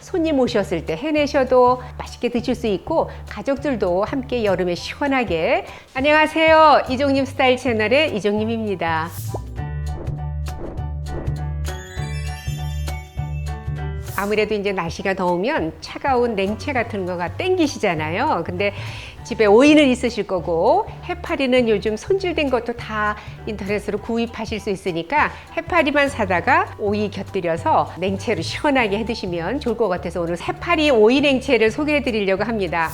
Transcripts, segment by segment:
손님 오셨을 때 해내셔도 맛있게 드실 수 있고 가족들도 함께 여름에 시원하게. 안녕하세요. 이종님 스타일 채널의 이종님입니다. 아무래도 이제 날씨가 더우면 차가운 냉채 같은 거가 땡기시잖아요. 근데 집에 오이는 있으실 거고 해파리는 요즘 손질된 것도 다 인터넷으로 구입하실 수 있으니까 해파리만 사다가 오이 곁들여서 냉채로 시원하게 해 드시면 좋을 것 같아서 오늘 해파리 오이 냉채를 소개해 드리려고 합니다.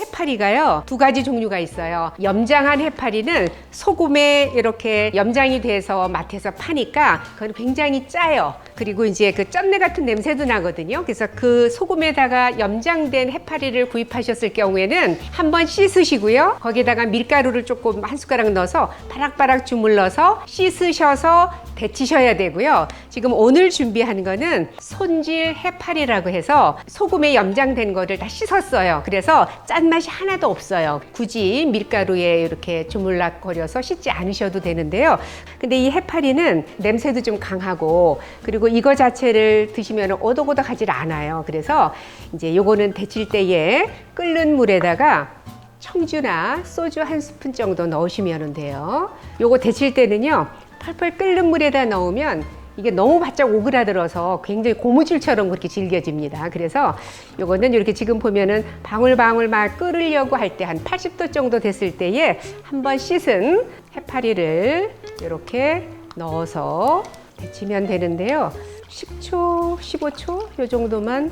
해파리가요, 두 가지 종류가 있어요. 염장한 해파리는 소금에 이렇게 염장이 돼서 마트에서 파니까 그건 굉장히 짜요. 그리고 이제 그 쩐내 같은 냄새도 나거든요. 그래서 그 소금에다가 염장된 해파리를 구입하셨을 경우에는 한번 씻으시고요. 거기에다가 밀가루를 조금 한 숟가락 넣어서 바락바락 주물러서 씻으셔서 데치셔야 되고요. 지금 오늘 준비한 거는 손질 해파리라고 해서 소금에 염장된 거를 다 씻었어요. 그래서 짠맛이 하나도 없어요. 굳이 밀가루에 이렇게 주물락거려서 씻지 않으셔도 되는데요. 근데 이 해파리는 냄새도 좀 강하고 그리고 이거 자체를 드시면 오독오독하지 않아요. 그래서 이제 요거는 데칠 때에 끓는 물에다가 청주나 소주 한 스푼 정도 넣으시면 돼요. 요거 데칠 때는요, 펄펄 끓는 물에다 넣으면 이게 너무 바짝 오그라들어서 굉장히 고무줄처럼 그렇게 질겨집니다. 그래서 요거는 이렇게 지금 보면은 방울방울 막 끓으려고 할 때 한 80도 정도 됐을 때에 한번 씻은 해파리를 이렇게 넣어서 데치면 되는데요. 10초, 15초 요 정도만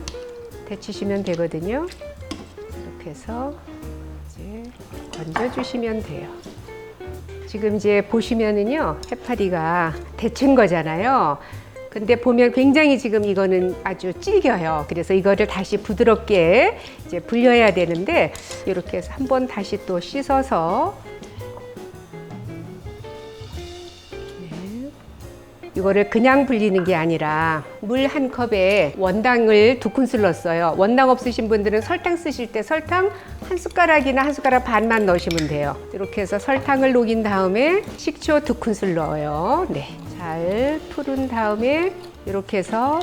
데치시면 되거든요. 이렇게 해서 이제 건져주시면 돼요. 지금 이제 보시면은요, 해파리가 데친 거잖아요. 근데 보면 굉장히 지금 이거는 아주 질겨요. 그래서 이거를 다시 부드럽게 이제 불려야 되는데 이렇게 해서 한번 다시 또 씻어서 이거를 그냥 불리는 게 아니라 물 한 컵에 원당을 2큰술 넣었어요. 원당 없으신 분들은 설탕 쓰실 때 설탕 한 숟가락이나 한 숟가락 반만 넣으시면 돼요. 이렇게 해서 설탕을 녹인 다음에 식초 2큰술 넣어요. 네, 잘 풀은 다음에 이렇게 해서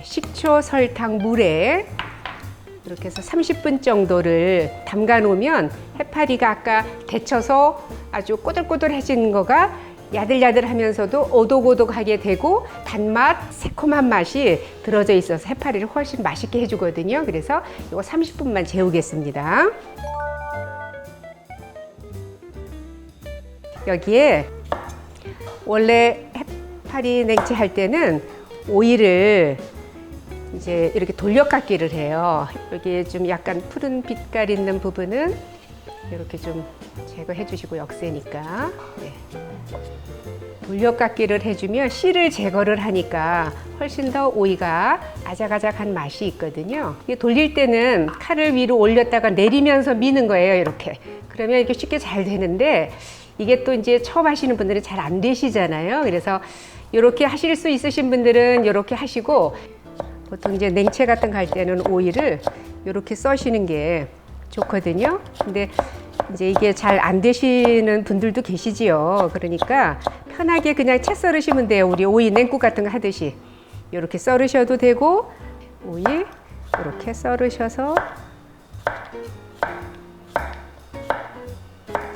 식초, 설탕, 물에 이렇게 해서 30분 정도를 담가 놓으면 해파리가 아까 데쳐서 아주 꼬들꼬들해진 거가 야들야들하면서도 오독오독하게 되고 단맛, 새콤한 맛이 들어져 있어서 해파리를 훨씬 맛있게 해주거든요. 그래서 이거 30분만 재우겠습니다. 여기에 원래 해파리 냉채 할 때는 오이를 이제 이렇게 돌려깎기를 해요. 여기에 좀 약간 푸른 빛깔 있는 부분은 이렇게 좀 제거해 주시고 역세니까. 네. 돌려깎기를 해주면 씨를 제거를 하니까 훨씬 더 오이가 아작아작한 맛이 있거든요. 이게 돌릴 때는 칼을 위로 올렸다가 내리면서 미는 거예요. 이렇게. 그러면 이렇게 쉽게 잘 되는데 이게 또 이제 처음 하시는 분들은 잘 안 되시잖아요. 그래서 이렇게 하실 수 있으신 분들은 이렇게 하시고 보통 이제 냉채 같은 거 할 때는 오이를 이렇게 써시는 게 좋거든요. 근데 이제 이게 잘 안 되시는 분들도 계시지요. 그러니까 편하게 그냥 채 썰으시면 돼요. 우리 오이 냉국 같은 거 하듯이 이렇게 썰으셔도 되고 오이 이렇게 썰으셔서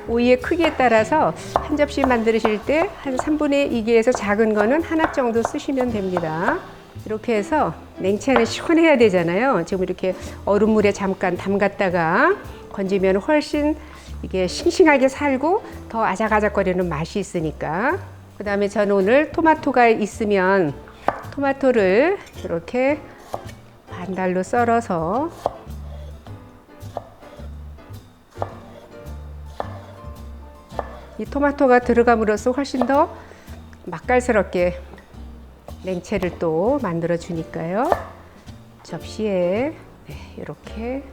오이의 크기에 따라서 한 접시 만드실 때 한 3분의 2개에서 작은 거는 하나 정도 쓰시면 됩니다. 이렇게 해서 냉채는 시원해야 되잖아요. 지금 이렇게 얼음물에 잠깐 담갔다가 건지면 훨씬 이게 싱싱하게 살고 더 아작아작거리는 맛이 있으니까. 그 다음에 저는 오늘 토마토가 있으면 토마토를 이렇게 반달로 썰어서 이 토마토가 들어감으로써 훨씬 더 맛깔스럽게 냉채를 또 만들어 주니까요. 접시에 이렇게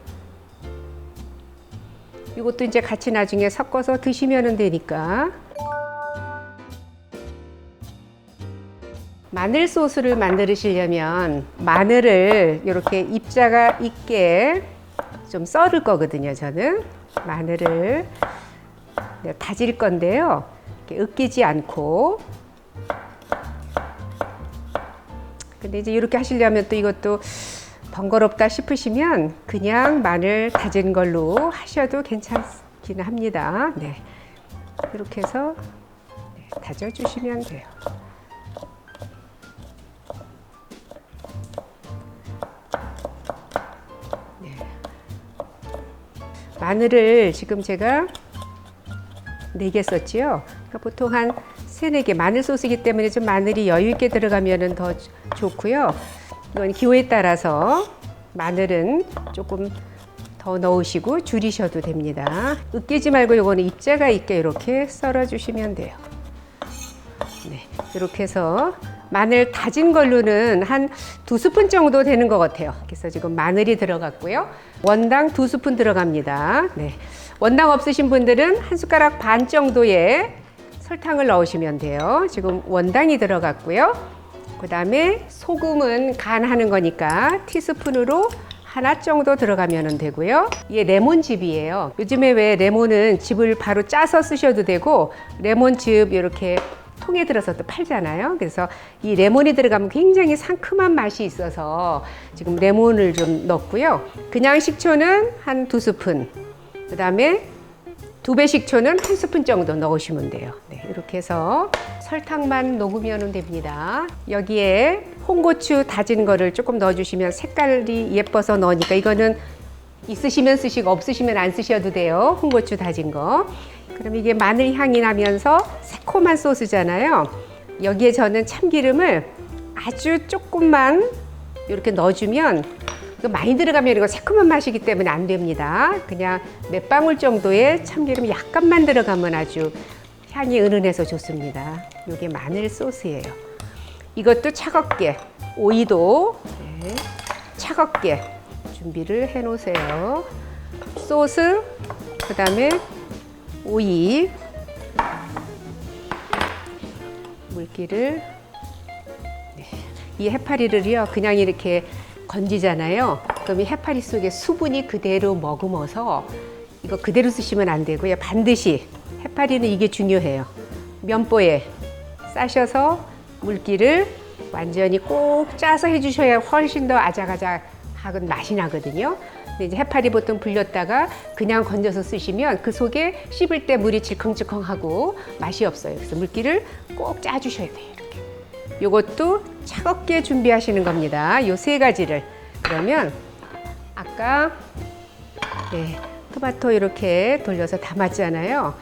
이것도 이제 같이 나중에 섞어서 드시면 되니까. 마늘 소스를 만드시려면 마늘을 이렇게 입자가 있게 좀 썰을 거거든요. 저는 마늘을 다질 건데요. 이렇게 으깨지 않고 근데 이제 이렇게 하시려면 또 이것도 번거롭다 싶으시면 그냥 마늘 다진 걸로 하셔도 괜찮기는 합니다. 네. 이렇게 해서 다져주시면 돼요. 네. 마늘을 지금 제가 4개 썼지요. 그러니까 보통 한 3, 4개 마늘 소스이기 때문에 좀 마늘이 여유 있게 들어가면 더 좋고요. 이건 기호에 따라서 마늘은 조금 더 넣으시고 줄이셔도 됩니다. 으깨지 말고 요거는 입자가 있게 이렇게 썰어 주시면 돼요. 네, 이렇게 해서 마늘 다진 걸로는 한 2스푼 정도 되는 것 같아요. 그래서 지금 마늘이 들어갔고요. 원당 2스푼 들어갑니다. 네. 원당 없으신 분들은 1숟가락 반 정도의 설탕을 넣으시면 돼요. 지금 원당이 들어갔고요. 그 다음에 소금은 간하는 거니까 티스푼으로 하나 정도 들어가면 되고요. 이게 레몬즙이에요. 요즘에 왜 레몬은 즙을 바로 짜서 쓰셔도 되고 레몬즙 이렇게 통에 들어서 또 팔잖아요. 그래서 이 레몬이 들어가면 굉장히 상큼한 맛이 있어서 지금 레몬을 좀 넣고요. 그냥 식초는 한 2스푼, 그 다음에 2배 식초는 1스푼 정도 넣으시면 돼요. 네, 이렇게 해서 설탕만 녹으면 됩니다. 여기에 홍고추 다진 거를 조금 넣어주시면 색깔이 예뻐서 넣으니까 이거는 있으시면 쓰시고 없으시면 안 쓰셔도 돼요. 홍고추 다진 거. 그럼 이게 마늘 향이 나면서 새콤한 소스잖아요. 여기에 저는 참기름을 아주 조금만 이렇게 넣어주면 이거 많이 들어가면 이거 새콤한 맛이기 때문에 안 됩니다. 그냥 몇 방울 정도의 참기름 약간만 들어가면 아주 향이 은은해서 좋습니다. 이게 마늘 소스예요. 이것도 차갑게, 오이도 차갑게 준비를 해 놓으세요. 소스, 그 다음에 오이, 물기를, 이 해파리를요 그냥 이렇게 건지잖아요. 그럼 이 해파리 속에 수분이 그대로 머금어서 이거 그대로 쓰시면 안 되고요. 반드시 해파리는 이게 중요해요. 면보에 싸셔서 물기를 완전히 꼭 짜서 해주셔야 훨씬 더 아작아작하고 맛이 나거든요. 근데 이제 해파리 보통 불렸다가 그냥 건져서 쓰시면 그 속에 씹을 때 물이 질컹질컹하고 맛이 없어요. 그래서 물기를 꼭 짜주셔야 돼요. 이렇게. 요것도 차갑게 준비하시는 겁니다. 요 3가지를. 그러면 아까 토마토 이렇게 돌려서 담았잖아요.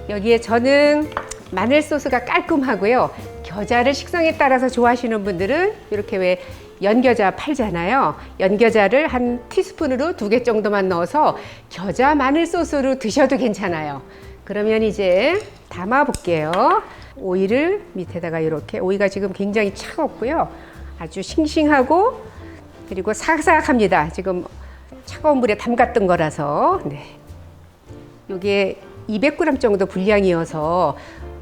여기에 저는 마늘 소스가 깔끔하고요. 겨자를 식성에 따라서 좋아하시는 분들은 이렇게 왜 연겨자 팔잖아요. 연겨자를 한 티스푼으로 2개 정도만 넣어서 겨자 마늘 소스로 드셔도 괜찮아요. 그러면 이제 담아 볼게요. 오이를 밑에다가 이렇게, 오이가 지금 굉장히 차갑고요. 아주 싱싱하고 그리고 사각사각합니다. 지금 차가운 물에 담갔던 거라서. 이게 200g 정도 분량이어서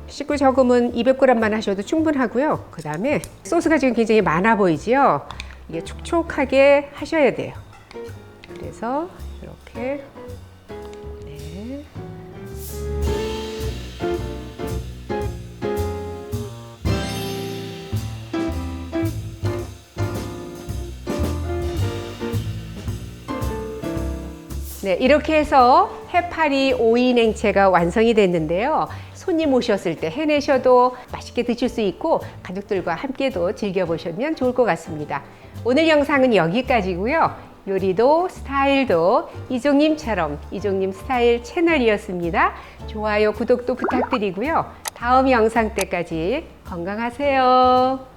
식구 저금은 200g만 하셔도 충분하고요. 그 다음에 소스가 지금 굉장히 많아 보이지요? 이게 촉촉하게 하셔야 돼요. 그래서 이렇게 이렇게 해서 해파리 오이 냉채가 완성이 됐는데요. 손님 오셨을 때 해내셔도 맛있게 드실 수 있고 가족들과 함께도 즐겨보시면 좋을 것 같습니다. 오늘 영상은 여기까지고요. 요리도 스타일도 이종님처럼 이종님 스타일 채널이었습니다. 좋아요, 구독도 부탁드리고요. 다음 영상 때까지 건강하세요.